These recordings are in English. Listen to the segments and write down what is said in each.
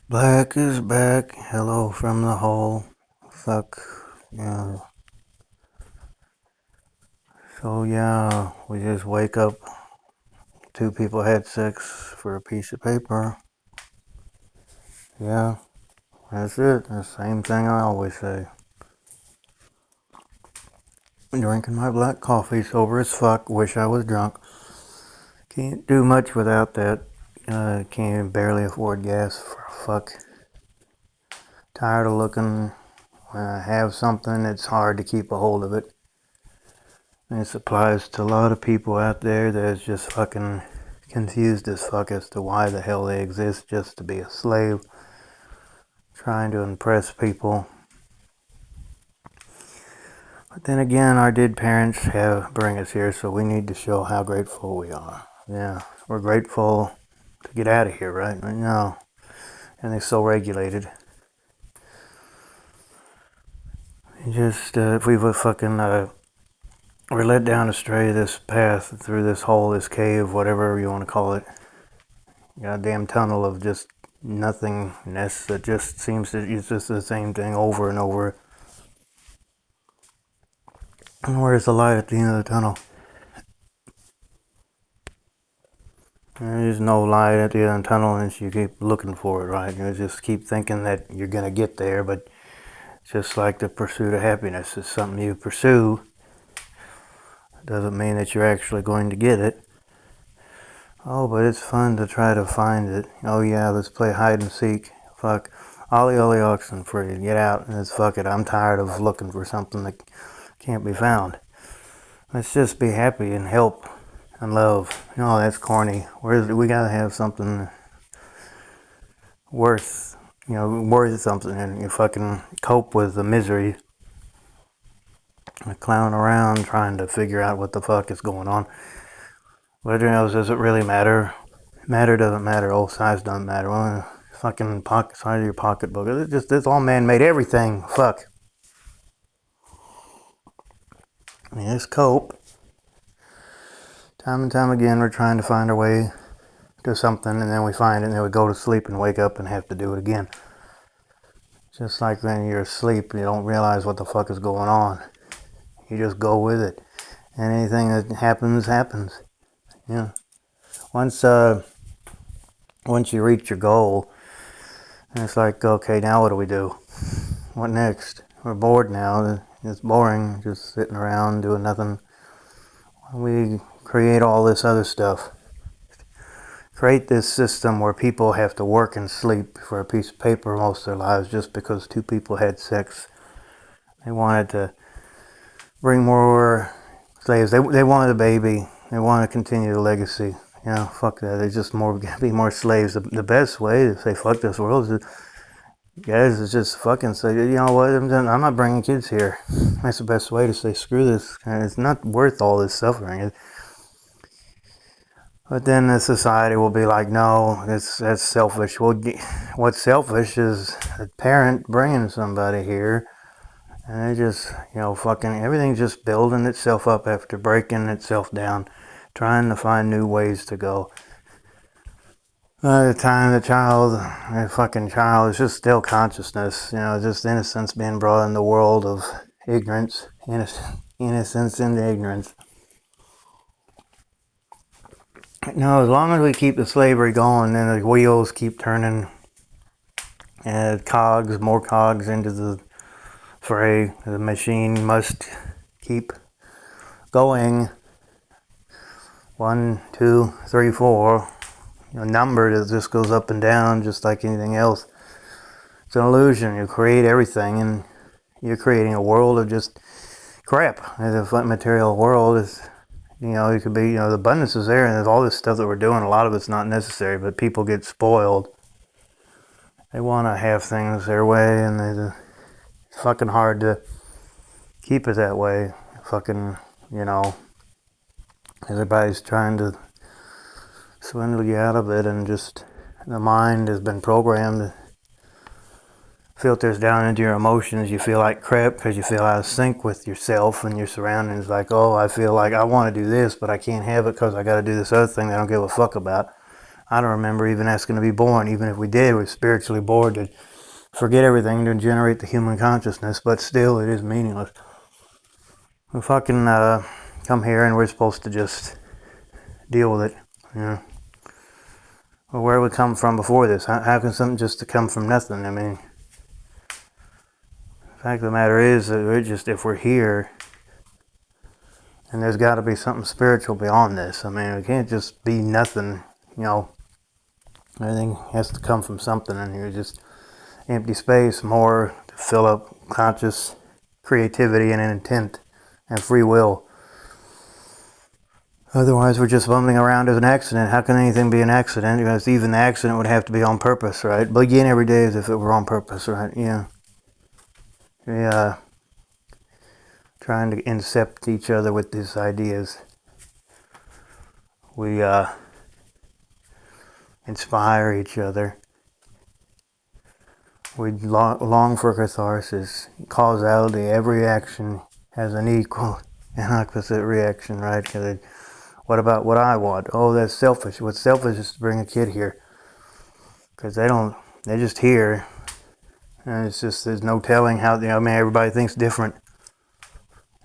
Black is back. Hello from the hole. Fuck. Yeah. So yeah, we just wake up. Two people had sex for a piece of paper. Yeah, that's it. The same thing I always say. Drinking my black coffee, sober as fuck. Wish I was drunk. Can't do much without that. Can't barely afford gas for fuck. Tired of looking. When I have something, it's hard to keep a hold of it. And this applies to a lot of people out there that's just fucking confused as fuck as to why the hell they exist, just to be a slave, trying to impress people. But then again, our dead parents have bring us here, so we need to show how grateful we are. Yeah, we're grateful to get out of here, right? No, and they're so regulated. Just if we would fucking we're led down astray this path through this hole, this cave, whatever you want to call it. Goddamn tunnel of just nothingness that just seems to it's just the same thing over and over. And where's the light at the end of the tunnel? There's no light at the end of the tunnel unless you keep looking for it, right? You just keep thinking that you're gonna get there, but just like the pursuit of happiness is something you pursue. It doesn't mean that you're actually going to get it. Oh, but it's fun to try to find it. Oh yeah, let's play hide and seek. Fuck. Ollie Ollie oxen free. Get out. And it's fuck it. I'm tired of looking for something that can't be found. Let's just be happy and help and love. No, that's corny. We gotta have something worth, worth something, and you fucking cope with the misery. Clown around trying to figure out what the fuck is going on. But does it really matter? Matter doesn't matter. Old size doesn't matter. Well, fucking pocket size of your pocketbook. It's all man-made. Everything. Fuck. Just cope. Time and time again, we're trying to find our way to something, and then we find it, and then we go to sleep and wake up and have to do it again. Just like when you're asleep, you don't realize what the fuck is going on. You just go with it. And anything that happens, happens. Yeah. Once you reach your goal, it's like, okay, now what do we do? What next? We're bored now. It's boring, just sitting around doing nothing. We create all this other stuff. Create this system where people have to work and sleep for a piece of paper most of their lives just because two people had sex. They wanted to bring more slaves. They wanted a baby. They wanted to continue the legacy. Fuck that. They just be more slaves. The best way to say fuck this world is guys, it's just fucking say, you know what, I'm not bringing kids here. That's the best way to say screw this. It's not worth all this suffering. But then the society will be like, no, that's selfish. Well, what's selfish is a parent bringing somebody here, and they just, fucking everything's just building itself up after breaking itself down, trying to find new ways to go. By the time the fucking child is just still consciousness, just innocence being brought in the world of ignorance, innocence into ignorance. No, as long as we keep the slavery going, then the wheels keep turning, and more cogs into the fray. The machine must keep going. 1, 2, 3, 4. A number that just goes up and down, just like anything else. It's an illusion. You create everything, and you're creating a world of just crap. The material world is, it could be, the abundance is there, and there's all this stuff that we're doing. A lot of it's not necessary, but people get spoiled. They want to have things their way, and it's fucking hard to keep it that way. Fucking, everybody's trying to swindle you out of it, and just the mind has been programmed, filters down into your emotions. You feel like crap because you feel out of sync with yourself and your surroundings. I feel like I want to do this, but I can't have it because I got to do this other thing that I don't give a fuck about. I don't remember even asking to be born. Even if we did, we're spiritually bored to forget everything to generate the human consciousness, but still it is meaningless. We fucking come here and we're supposed to just deal with it. You know? Well, where we come from before this? How can something just to come from nothing? I mean, the fact of the matter is that we're just, if we're here, and there's got to be something spiritual beyond this. I mean, it can't just be nothing, you know. Everything has to come from something, and here just empty space, more to fill up conscious creativity and intent and free will. Otherwise, we're just bumbling around as an accident. How can anything be an accident? Because even the accident would have to be on purpose, right? Begin every day as if it were on purpose, right? Yeah. Yeah. Trying to incept each other with these ideas. We inspire each other. We long for catharsis, causality. Every action has an equal and opposite reaction, right? Because what about what I want? Oh, that's selfish. What's selfish is to bring a kid here. Because they're just here. And it's just, there's no telling how, I mean, everybody thinks different.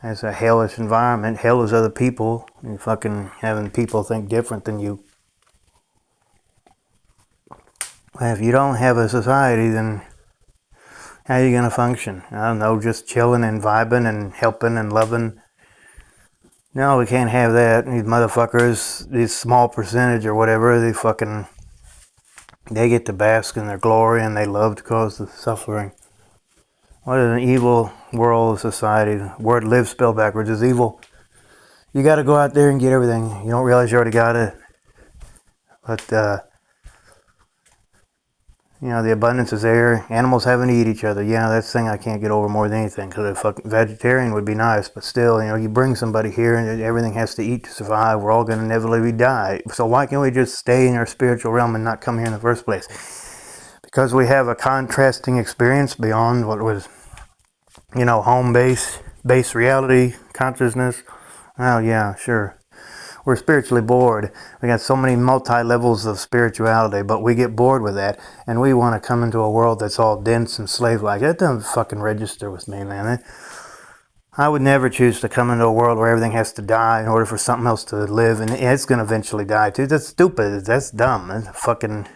It's a hellish environment. Hell is other people. You fucking having people think different than you. If you don't have a society, then how are you going to function? I don't know, just chilling and vibing and helping and loving. No, we can't have that. These motherfuckers, these small percentage or whatever, they get to bask in their glory and they love to cause the suffering. What is an evil world, society? The word live spelled backwards is evil. You got to go out there and get everything. You don't realize you already got it. But, you know, the abundance is there. Animals having to eat each other. Yeah, that's the thing I can't get over more than anything. Because a fucking vegetarian would be nice. But still, you know, you bring somebody here and everything has to eat to survive. We're all going to inevitably die. So why can't we just stay in our spiritual realm and not come here in the first place? Because we have a contrasting experience beyond what was, you know, home-based reality, consciousness. Oh, yeah, sure. We're spiritually bored. We got so many multi-levels of spirituality, but we get bored with that, and we want to come into a world that's all dense and slave-like. That doesn't fucking register with me, man. I would never choose to come into a world where everything has to die in order for something else to live, and it's going to eventually die, too. That's stupid. That's dumb. That's fucking...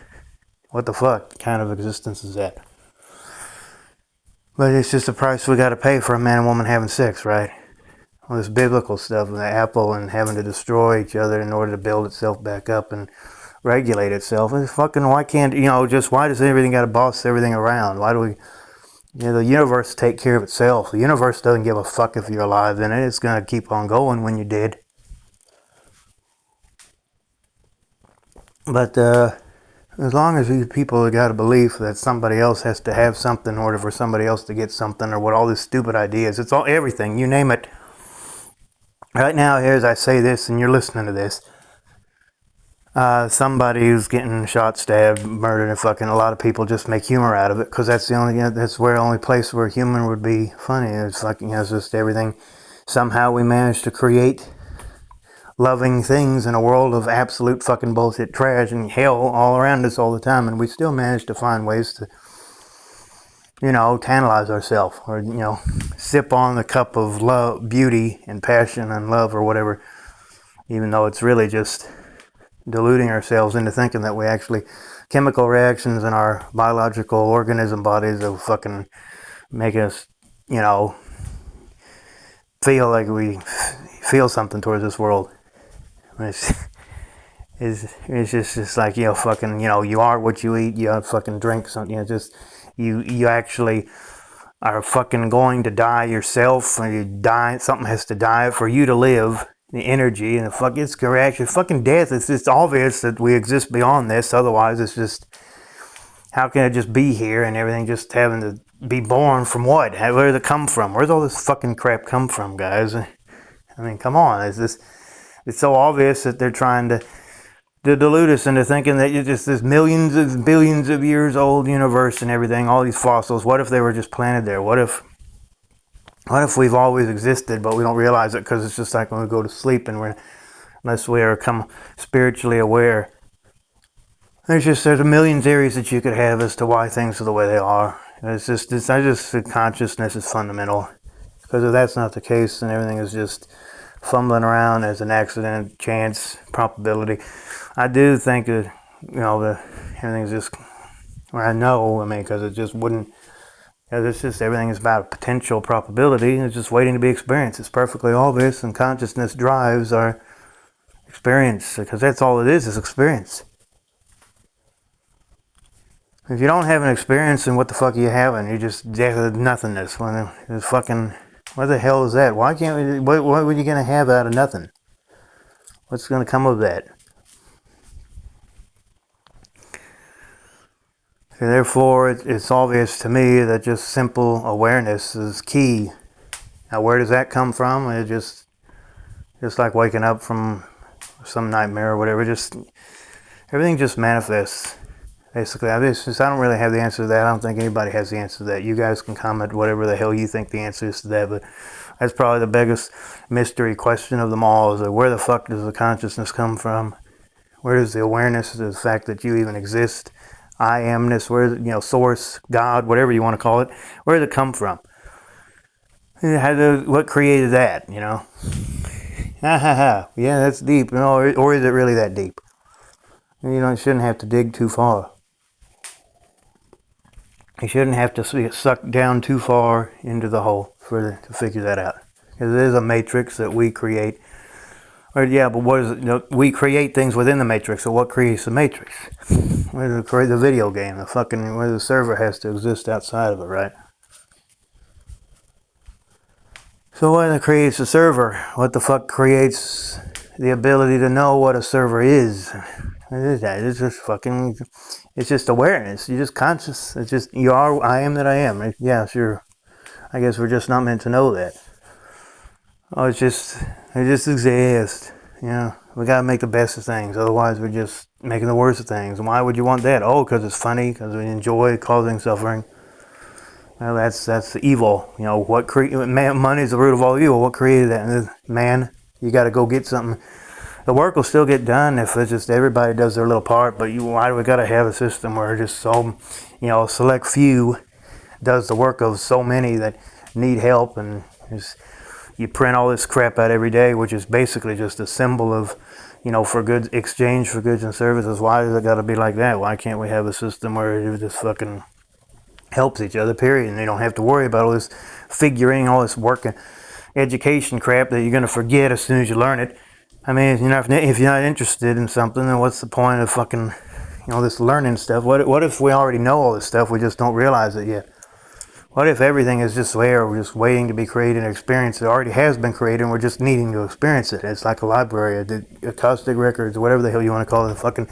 What the fuck kind of existence is that? But it's just a price we got to pay for a man and woman having sex, right? All this biblical stuff, the apple and having to destroy each other in order to build itself back up and regulate itself. And fucking, why can't, you know, just why does everything got to boss everything around? Why do we, you know, the universe take care of itself. The universe doesn't give a fuck if you're alive in it. It's going to keep on going when you're dead. But, as long as these people have got a belief that somebody else has to have something in order for somebody else to get something, or what all these stupid ideas, it's all everything, you name it. Right now, here as I say this and you're listening to this, somebody who's getting shot, stabbed, murdered, and fucking a lot of people just make humor out of it because that's the only, you know, that's where only place where humor would be funny. It's fucking, you know, it's just everything. Somehow we managed to create loving things in a world of absolute fucking bullshit trash and hell all around us all the time, and we still manage to find ways to, you know, tantalize ourselves, or, you know, sip on the cup of love, beauty and passion and love or whatever, even though it's really just deluding ourselves into thinking that we actually, chemical reactions in our biological organism bodies will fucking make us, you know, feel like we feel something towards this world. It's just like, you know, fucking, you know, you are what you eat, you fucking drink something, you know, just, you actually are fucking going to die yourself, or you die, something has to die for you to live, the energy, and the fuck, it's actually fucking death. It's just obvious that we exist beyond this, otherwise it's just, how can it just be here and everything just having to be born from what? Where did it come from? Where's all this fucking crap come from, guys? I mean, come on, it's so obvious that they're trying to delude us into thinking that it's just this millions of billions of years old universe and everything, all these fossils. What if they were just planted there? What if we've always existed, but we don't realize it because it's just like when we go to sleep and unless we are come spiritually aware. There's a million theories that you could have as to why things are the way they are. I just think consciousness is fundamental. Because if that's not the case, then everything is just fumbling around as an accident, chance, probability. I do think that, that everything's just, because it just wouldn't, it's just everything is about potential probability. It's just waiting to be experienced. It's perfectly obvious, and consciousness drives our experience, because that's all it is experience. If you don't have an experience, then what the fuck are you having? You're just nothingness. When it's fucking, what the hell is that? Why can't we? What are you gonna have out of nothing? What's gonna come of that? So therefore, it's obvious to me that just simple awareness is key. Now, where does that come from? It just like waking up from some nightmare or whatever. Just everything just manifests. Basically, I don't really have the answer to that. I don't think anybody has the answer to that. You guys can comment whatever the hell you think the answer is to that, but that's probably the biggest mystery question of them all, is that where the fuck does the consciousness come from? Where does the awareness, the fact that you even exist, I amness, where, source, God, whatever you want to call it, where does it come from? What created that, Ha ha ha. Yeah, that's deep. Or is it really that deep? You shouldn't have to dig too far. You shouldn't have to get sucked down too far into the hole to figure that out. Because it is a matrix that we create. But what is it? We create things within the matrix. So what creates the matrix? Where does it create the video game? Where the server has to exist outside of it, right? So what creates the server? What the fuck creates the ability to know what a server is? What is that? It's just awareness. You're just conscious. It's just, I am that I am. Yeah, sure. I guess we're just not meant to know that. It just exists. We gotta make the best of things. Otherwise, we're just making the worst of things. And why would you want that? Oh, because it's funny, because we enjoy causing suffering. Well, that's evil. Money is the root of all evil. What created that? Man, you got to go get something. The work will still get done if it's just everybody does their little part. But why do we got to have a system where just so, select few does the work of so many that need help, and you print all this crap out every day, which is basically just a symbol of, for goods, exchange for goods and services. Why does it got to be like that? Why can't we have a system where it just fucking helps each other, period, and they don't have to worry about all this figuring, all this work and education crap that you're going to forget as soon as you learn it. I mean, if you're not interested in something, then what's the point of fucking, this learning stuff? What if we already know all this stuff, we just don't realize it yet? What if everything is just there, we're just waiting to be created and experienced? It already has been created, and we're just needing to experience it. It's like a library, the acoustic records, whatever the hell you want to call it, fucking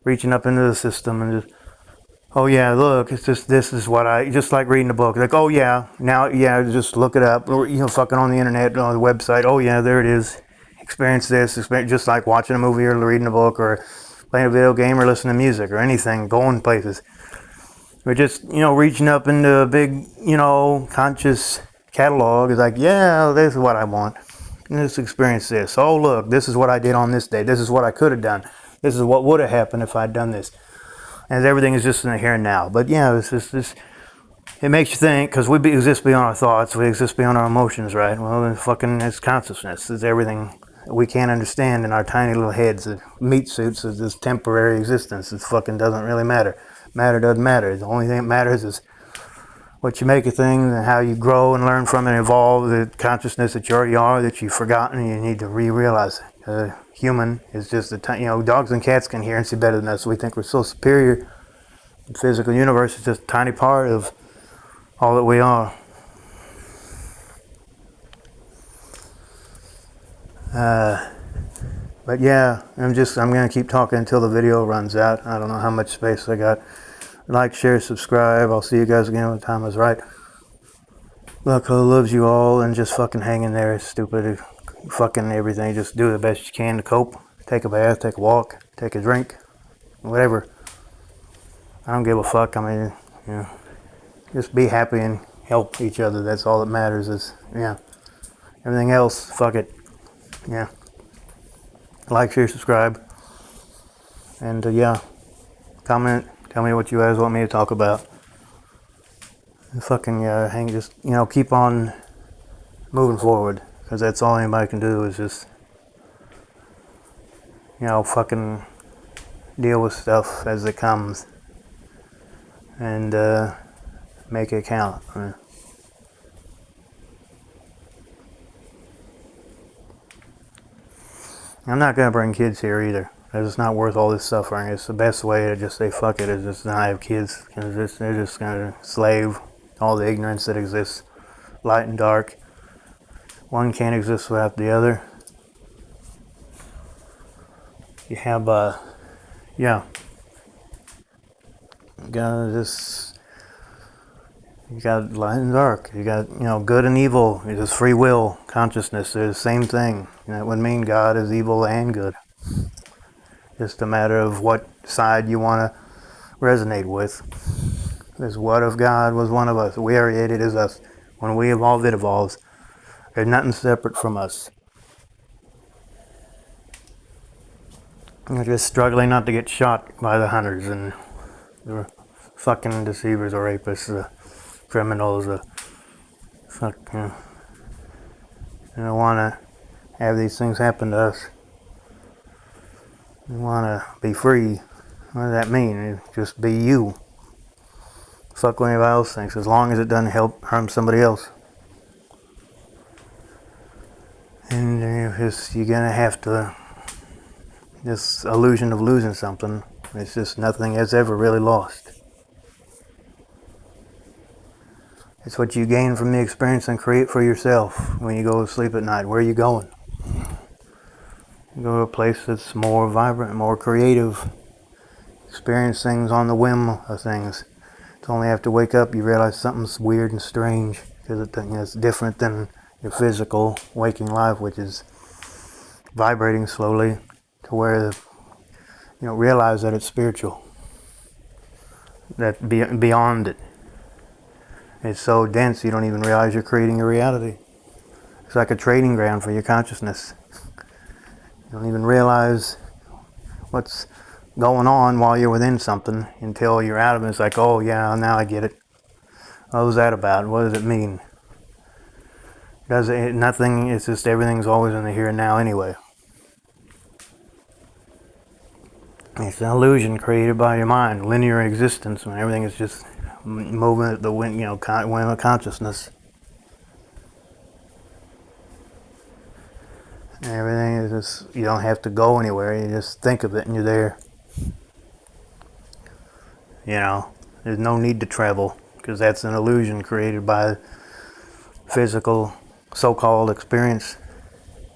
reaching up into the system and just, oh yeah, look, it's just, this is what just like reading a book. Like, oh yeah, now, yeah, just look it up, or, fucking on the internet, on the website, oh yeah, there it is. Experience this, just like watching a movie or reading a book or playing a video game or listening to music or anything, going places. We're just, reaching up into a big, conscious catalog. It's like, yeah, this is what I want. Let's experience this. Oh, look, this is what I did on this day. This is what I could have done. This is what would have happened if I'd done this. And everything is just in the here and now. But yeah, it makes you think, because we exist beyond our thoughts. We exist beyond our emotions, right? Well, then fucking it's consciousness. It's everything we can't understand in our tiny little heads. The meat suits is this temporary existence. It fucking doesn't really matter. Matter doesn't matter. The only thing that matters is what you make a thing and how you grow and learn from it and evolve. The consciousness that you already are, that you've forgotten, and you need to re-realize it. Human is just dogs and cats can hear and see better than us. We think we're so superior. The physical universe is just a tiny part of all that we are. But yeah, I'm going to keep talking until the video runs out. I don't know how much space I got. Like, share, subscribe. I'll see you guys again when the time is right. Look, who loves you all, and just fucking hang in there. It's stupid. Fucking everything. Just do the best you can to cope. Take a bath, take a walk, take a drink, whatever. I don't give a fuck. I mean, just be happy and help each other. That's all that matters. Everything else, fuck it. Like, share, subscribe, and comment, tell me what you guys want me to talk about. And fucking just keep on moving forward, because that's all anybody can do is just fucking deal with stuff as it comes and make it count. I'm not gonna bring kids here either. It's not worth all this suffering. It's the best way to just say fuck it is just not have kids, because they're just gonna slave all the ignorance that exists, light and dark. One can't exist without the other. You have you got light and dark. You got good and evil. It's free will, consciousness. They're the same thing. That would mean God is evil and good. Just a matter of what side you want to resonate with. Because what if God was one of us? We are it is us. When we evolve, it evolves. There's nothing separate from us. We're just struggling not to get shot by the hunters and the fucking deceivers or rapists, the criminals, the fucking. We don't want to have these things happen to us. We want to be free. What does that mean? Just be you. Fuck what anybody else thinks, as long as it doesn't harm somebody else. And you're gonna have to. This illusion of losing something, it's just nothing is ever really lost. It's what you gain from the experience and create for yourself when you go to sleep at night. Where are you going? You go to a place that's more vibrant, more creative. Experience things on the whim of things. It's only after you wake up you realize something's weird and strange, because it's different than your physical waking life, which is vibrating slowly to where realize that it's spiritual. That beyond it. It's so dense you don't even realize you're creating a reality. It's like a training ground for your consciousness. You don't even realize what's going on while you're within something until you're out of it. It's like, oh yeah, now I get it. What was that about? What does it mean? Nothing, it's just everything's always in the here and now anyway. It's an illusion created by your mind, linear existence, when everything is just moving at the whim of consciousness. Everything is just, you don't have to go anywhere, you just think of it and you're there. There's no need to travel, because that's an illusion created by physical so-called experience.